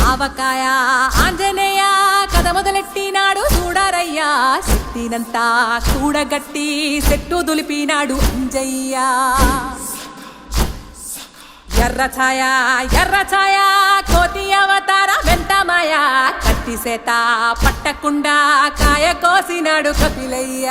ఆవకాయ ఆంజనేయ కథ మొదలెట్టినాడు చూడారయ్యా శక్తినంతా కూడగట్టి చెట్టు దులిపినాడు అంజయ్య ఎర్ర ఛాయ కోతి అవతార వెంటమాయ కత్తి సేత పట్టకుండా కాయ కోసినాడు కపిలయ్య